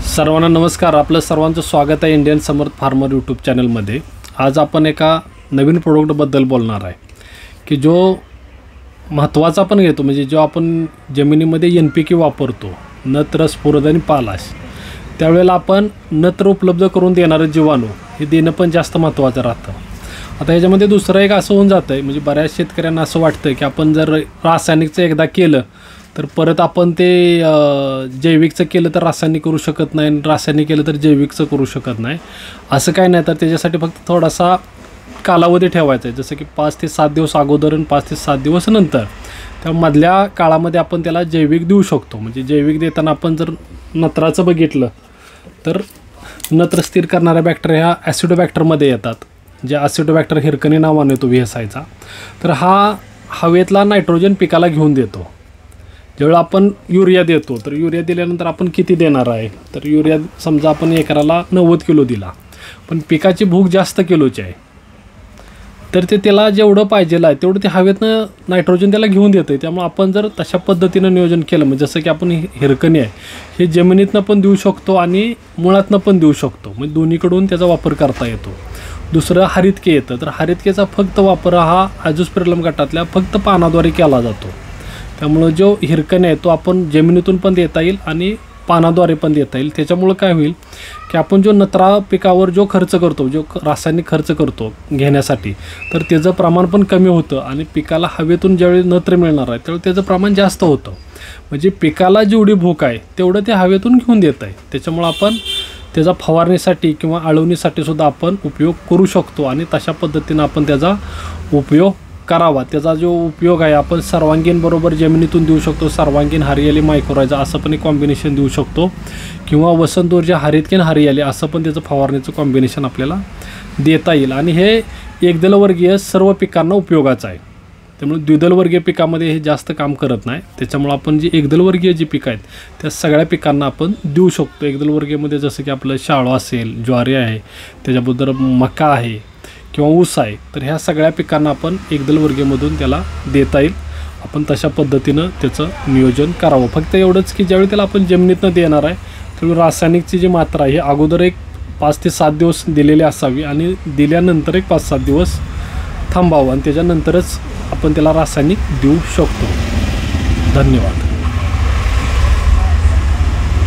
सर्वांना नमस्कार. आपलं सर्वांचं स्वागत आहे इंडियन समर्थ फार्मर यूट्यूब चॅनलमध्ये. आज आपण एका नवीन प्रोडक्टबद्दल बोलणार आहे की जो महत्त्वाचा पण घेतो, म्हणजे जो आपण जमिनीमध्ये NPK वापरतो, नत्र, स्फुरद आणि पालाश, त्यावेळेला आपण नत्र उपलब्ध करून देणारं जीवाणू हे देणं पण जास्त महत्त्वाचं राहतं. आता ह्याच्यामध्ये दुसरं एक असं होऊन जातं आहे, म्हणजे बऱ्याच शेतकऱ्यांना असं वाटतं की आपण जर रासायनिकचं एकदा केलं तर परत आपण ते जैविकचं केलं तर रासायनिक करू शकत नाही, रासायनिक केलं तर जैविकचं करू शकत नाही. असं काय नाही, तर त्याच्यासाठी फक्त थोडासा कालावधी ठेवायचा आहे, जसं की 5 ते 7 दिवस अगोदर आणि 5 ते 7 दिवस नंतर. त्या मधल्या काळामध्ये आपण त्याला जैविक देऊ शकतो. म्हणजे जैविक देताना आपण जर नत्राचं बघितलं तर नत्र स्थिर करणाऱ्या बॅक्टेरिया ह्या ॲसिडोबॅक्टरमध्ये येतात, जे ॲसिडोबॅक्टर हिरकणी नावाने येतो VSIचा. तर हा हवेतला नायट्रोजन पिकाला घेऊन देतो. ज्यावेळेला आपण युरिया देतो, तर युरिया दिल्यानंतर आपण किती देणार आहे, तर युरिया समजा आपण एकराला 90 किलो दिला, पण पिकाची भूक जास्त किलोची आहे, तर ते त्याला जेवढं पाहिजेलं आहे तेवढं ते हवेतनं नायट्रोजन त्याला घेऊन देतं आहे. त्यामुळे आपण जर तशा पद्धतीनं नियोजन केलं, म्हणजे जसं की आपण हिरकणी आहे हे जमिनीतनं पण देऊ शकतो आणि मुळातनं पण देऊ शकतो, म्हणजे दोन्हीकडून त्याचा वापर करता येतो. दुसरं हरितके येतं, तर हरितकेचा फक्त वापर हा अझोस्पेरिलम गटातल्या फक्त पानाद्वारे केला जातो. त्यामुळं जो हिरकण आहे तो आपण जमिनीतून पण देता येईल आणि पानाद्वारे पण देता येईल. त्याच्यामुळं काय होईल की आपण जो नत्रा पिकावर जो खर्च करतो, जो रासायनिक खर्च करतो घेण्यासाठी, तर त्याचं प्रमाण पण कमी होतं आणि पिकाला हवेतून ज्यावेळी नत्र मिळणार आहे त्यावेळी त्याचं प्रमाण जास्त होतं. म्हणजे पिकाला जेवढी भूक आहे तेवढं ते हवेतून घेऊन देत आहे. त्याच्यामुळं आपण त्याचा फवारणीसाठी किंवा आळवणीसाठी सुद्धा आपण उपयोग करू शकतो आणि तशा पद्धतीनं आपण त्याचा उपयोग करावा. त्याचा जो उपयोग आहे आपण सर्वांगीण बरोबर जमिनीतून देऊ शकतो. सर्वांगीण हरियाली मायक्रोरायझा असं पण एक कॉम्बिनेशन देऊ शकतो, किंवा वसंत ऊर्जा हरितकीन हरियाली असं पण त्याचं फवारणीचं कॉम्बिनेशन आपल्याला देता येईल. आणि हे एकदलवर्गीय सर्व पिकांना उपयोगाचं आहे. त्यामुळे द्विदलवर्गीय पिकामध्ये हे जास्त काम करत नाही. त्याच्यामुळं आपण जी एकदलवर्गीय जी पिकं आहेत त्या सगळ्या पिकांना आपण देऊ शकतो. एकदलवर्गीयमध्ये जसं की आपलं शाळू असेल, ज्वारी आहे, त्याच्याबद्दल मका आहे किंवा ऊस आहे, तर ह्या सगळ्या पिकांना आपण एकदलवर्गीयमधून त्याला देता येईल. आपण तशा पद्धतीनं त्याचं नियोजन करावं. फक्त एवढंच की ज्यावेळी त्याला आपण जमिनीतनं देणार आहे त्यावेळी रासायनिकची जी मात्रा आहे अगोदर एक 5 ते 7 दिवस दिलेली असावी आणि दिल्यानंतर एक 5-7 दिवस थांबावं आणि त्याच्यानंतरच आपण त्याला रासायनिक देऊ शकतो. धन्यवाद.